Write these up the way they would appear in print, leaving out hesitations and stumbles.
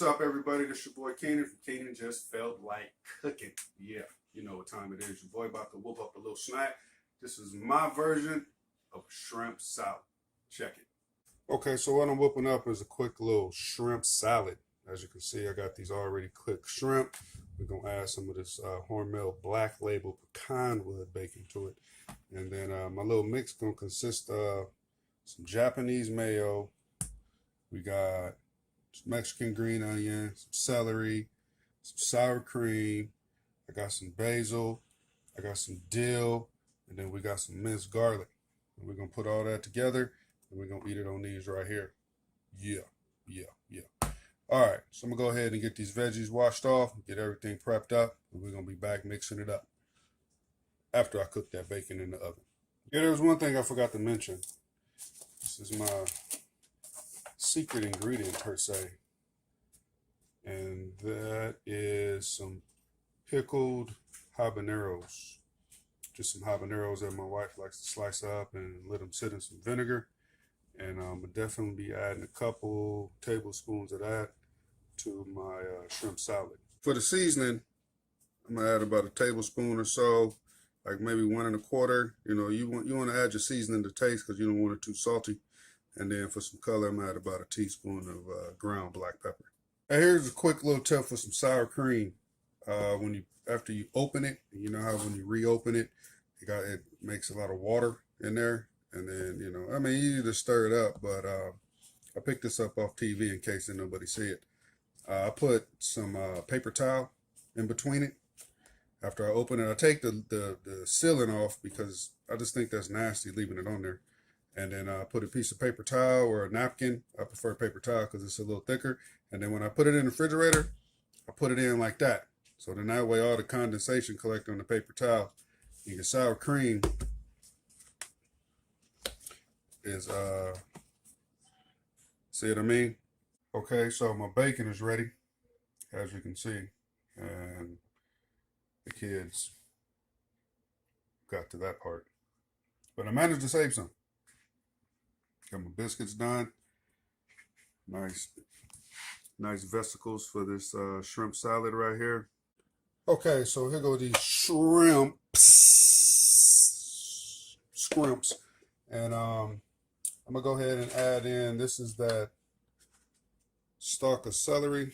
What's up, everybody? This your boy Keenan from Keenan Just Felt Like Cooking. Yeah, you know what time it is. Your boy about to whoop up a little snack. This is my version of shrimp salad. Check it. Okay, so what I'm whooping up is a quick little shrimp salad. As you can see, I got these already cooked shrimp. We're going to add some of this Hormel Black Label pecan wood bacon to it. And then my little mix is going to consist of some Japanese mayo. We got some Mexican green onion, some celery, some sour cream. I got some basil. I got some dill. And then we got some minced garlic. And we're going to put all that together and we're going to eat it on these right here. Yeah. All right, so I'm going to go ahead and get these veggies washed off, get everything prepped up, and we're going to be back mixing it up after I cook that bacon in the oven. Yeah, there was one thing I forgot to mention. This is my secret ingredient per se, and that is some pickled habaneros. Just some habaneros that my wife likes to slice up and let them sit in some vinegar. And I'm gonna definitely be adding a couple tablespoons of that to my shrimp salad. For the seasoning, I'm gonna add about a tablespoon or so, like maybe 1 1/4. You know, you want to add your seasoning to taste because you don't want it too salty. And then for some color, I'm gonna add about a teaspoon of ground black pepper. And here's a quick little tip for some sour cream. After you open it, you know how when you reopen it, it makes a lot of water in there. And then, you know, I mean, you either stir it up, but I picked this up off TV in case nobody see it. I put some paper towel in between it. After I open it, I take the sealing off because I just think that's nasty leaving it on there. And then I put a piece of paper towel or a napkin. I prefer paper towel because it's a little thicker. And then when I put it in the refrigerator, I put it in like that. So then that way all the condensation collects on the paper towel. And your sour cream is see what I mean? Okay, so my bacon is ready, as you can see, and the kids got to that part, but I managed to save some. Got my biscuits done. Nice vesicles for this shrimp salad right here. Okay, so here go these scrimps, and I'm gonna go ahead and add in, this is that stalk of celery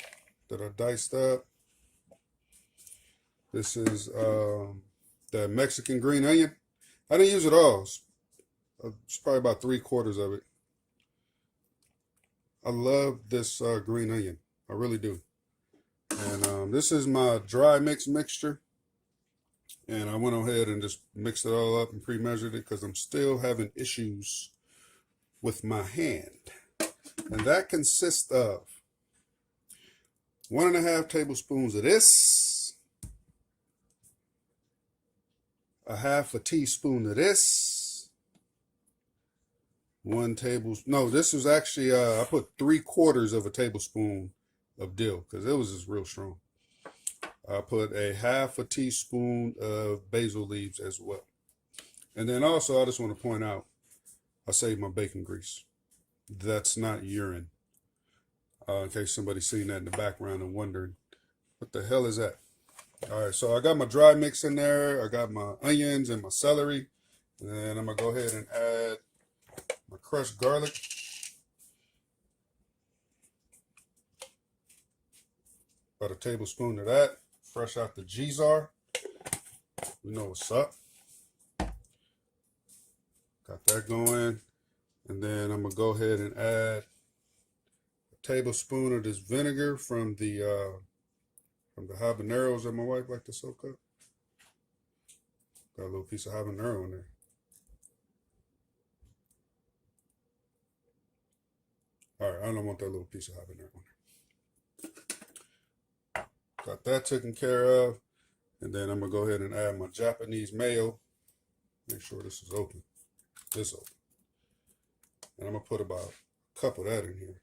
that I diced up. This is that Mexican green onion. I didn't use it all. It's probably about 3/4 of it. I love this green onion. I really do. And this is my dry mixture. And I went ahead and just mixed it all up and pre-measured it because I'm still having issues with my hand. And that consists of 1 1/2 tablespoons of this, 1/2 teaspoon of this, this was actually, I put 3/4 of a tablespoon of dill because it was just real strong. I put a 1/2 teaspoon of basil leaves as well. And then also, I just want to point out, I saved my bacon grease. That's not urine. In case somebody's seen that in the background and wondering, what the hell is that? All right, so I got my dry mix in there. I got my onions and my celery. And then I'm going to go ahead and add my crushed garlic. About a tablespoon of that, fresh out the G-Zar. You know what's up. Got that going. And then I'm going to go ahead and add a tablespoon of this vinegar from the habaneros that my wife likes to soak up. Got a little piece of habanero in there. All right, I don't want that little piece of habanero in there. Got that taken care of. And then I'm going to go ahead and add my Japanese mayo. Make sure this is open. This open. And I'm going to put about a cup of that in here.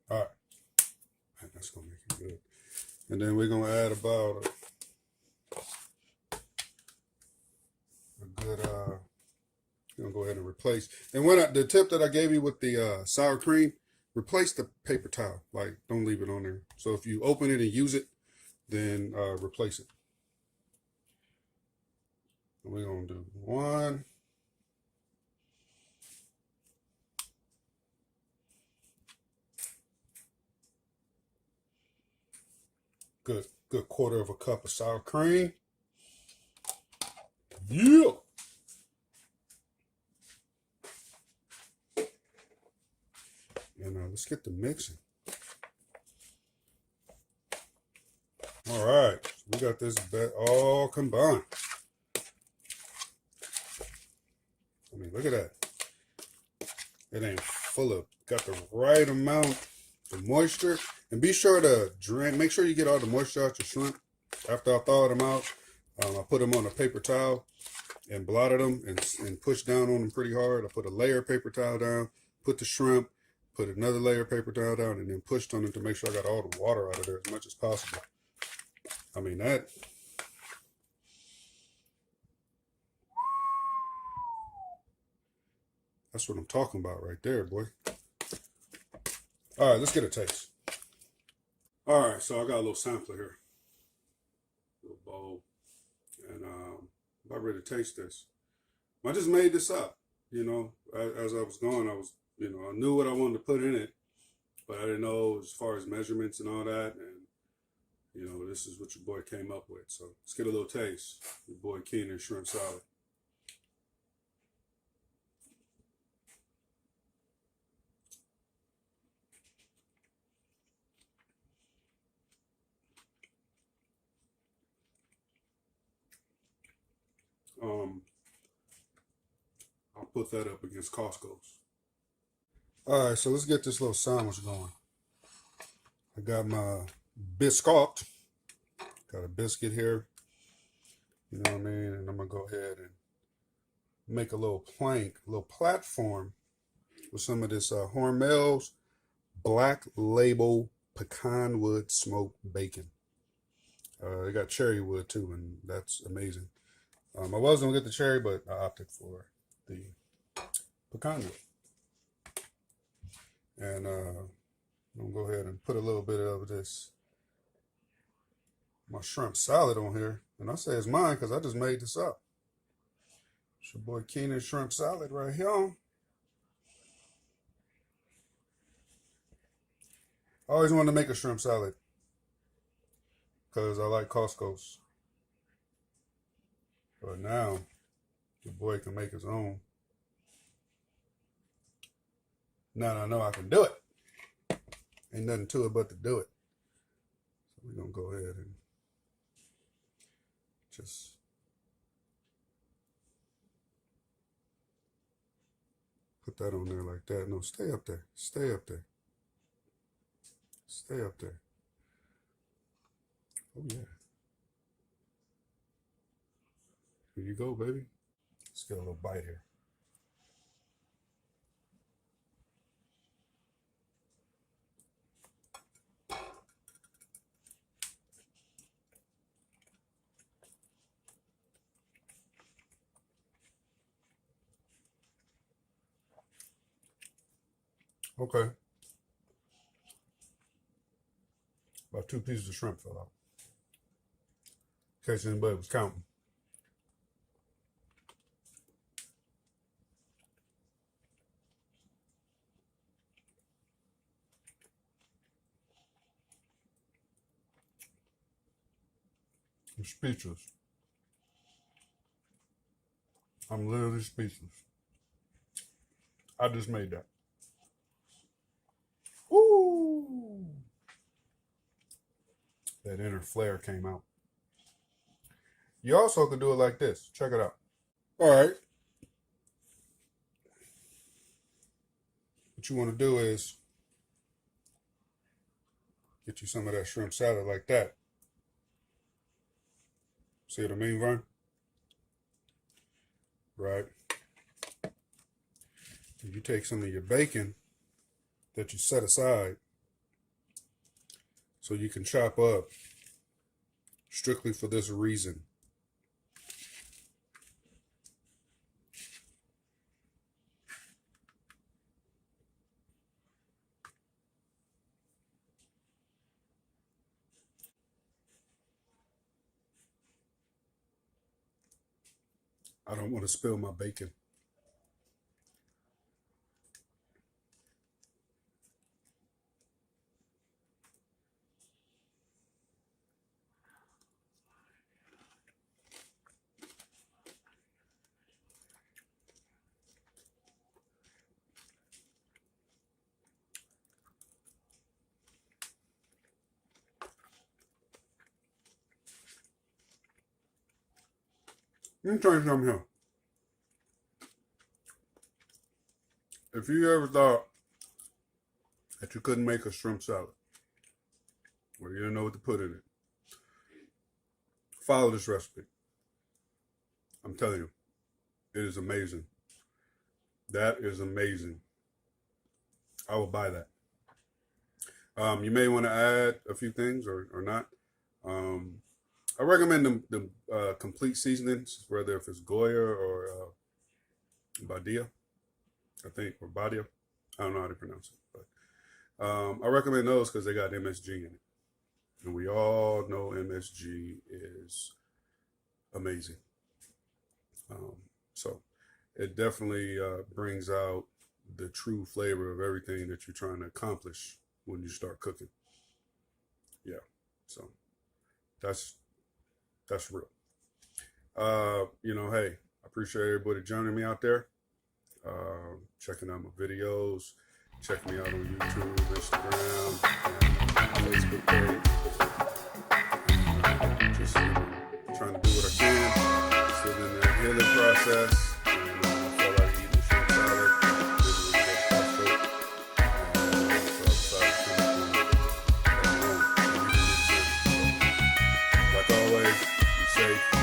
All right. Man, that's going to make it good. And then we're going to add about a good, we're going to go ahead and replace. And the tip that I gave you with the sour cream, replace the paper towel. Like, don't leave it on there. So if you open it and use it, then replace it. And we're going to do one. Good quarter of a cup of sour cream. Yeah. And let's get the mixing. All right, so we got this all combined. I mean, look at that. It ain't full of, got the right amount of moisture. And be sure to drain, make sure you get all the moisture out your shrimp. After I thawed them out, I put them on a paper towel and blotted them and pushed down on them pretty hard. I put a layer of paper towel down, put the shrimp, put another layer of paper towel down, and then pushed on it to make sure I got all the water out of there as much as possible. I mean, that's what I'm talking about right there, boy. All right, let's get a taste. All right, so I got a little sampler here. A little bowl. And I'm about ready to taste this. I just made this up, you know, as I was going. I was, you know, I knew what I wanted to put in it, but I didn't know as far as measurements and all that. And, you know, this is what your boy came up with. So let's get a little taste. Your boy Keenan Shrimp Salad. I'll put that up against Costco's. All right, so let's get this little sandwich going. I got my biscuit. Got a biscuit here. You know what I mean? And I'm going to go ahead and make a little plank, a little platform with some of this Hormel's Black Label Pecan Wood Smoked Bacon. They got cherry wood too, and that's amazing. I was going to get the cherry, but I opted for the pecan wood. And I'm going to go ahead and put a little bit of this, my shrimp salad on here. And I say it's mine because I just made this up. It's your boy Keenan Shrimp Salad right here. I always wanted to make a shrimp salad because I like Costco's. But now, your boy can make his own. Now I know I can do it. Ain't nothing to it but to do it. So we're going to go ahead and just put that on there like that. No, stay up there. Stay up there. Stay up there. Oh, yeah. Here you go, baby. Let's get a little bite here. Okay. About 2 pieces of shrimp fell out. In case anybody was counting. I'm speechless. I'm literally speechless. I just made that. Woo! That inner flair came out. You also can do it like this. Check it out. All right. What you want to do is get you some of that shrimp salad like that. See what I mean, Vern? Right. And you take some of your bacon that you set aside so you can chop up strictly for this reason. I don't want to spill my bacon. Let me tell you something here. If you ever thought that you couldn't make a shrimp salad, or you didn't know what to put in it, follow this recipe. I'm telling you, it is amazing. That is amazing. I will buy that. You may want to add a few things or not. I recommend the complete seasonings, whether if it's goya or badia, I think, or badia. I don't know how to pronounce it, but I recommend those because they got MSG in it. And we all know MSG is amazing. So it definitely brings out the true flavor of everything that you're trying to accomplish when you start cooking. Yeah, so that's real. Hey, I appreciate everybody joining me out there, checking out my videos. Check me out on YouTube, Instagram, and Facebook page. Just trying to do what I can. Still in the healing process. And I felt like eating a shrimp salad. Didn't really go to Costco. So I decided to come home. Like always, be safe.